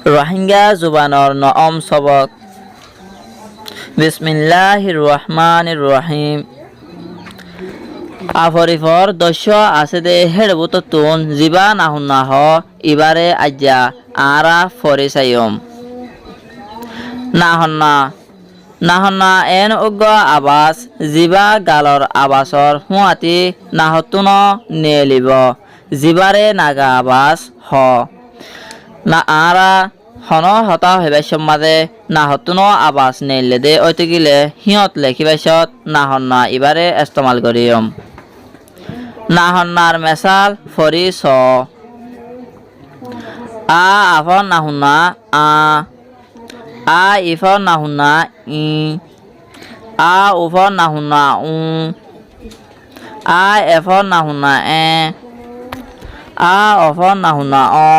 ৰোহিঙ্গা জুবানৰ নৱম সবক বিসমিল্লাহির রহমানির রহিম আফরিফর দস্য আছে দে হেড়বুত তুন জিবা নাহুন্না হ ইবারে আজ্জা আরা ফরিসাইম নাহন্না এন উগ্র আবাস জিবা গালর আবাসর হুয়াতি নাহতুন নেলিব জিবারে নাগা আবাস হ না আরা হন হতা হইবাইসম মাদে নাহতুন আবাস নেইলে দে ওইতে গিলে হিয়ত লেখিবাইসত নাহন্না ইবারে ইস্তেমাল করিয়ম নাহন্নার মেসাল ফরি স আ আফর নাহুন্না আ ইফর নাহুন্না ই আ উফর নাহুন্না উ আ এফর নাহুন্না এ আ অফর নাহুন্না অ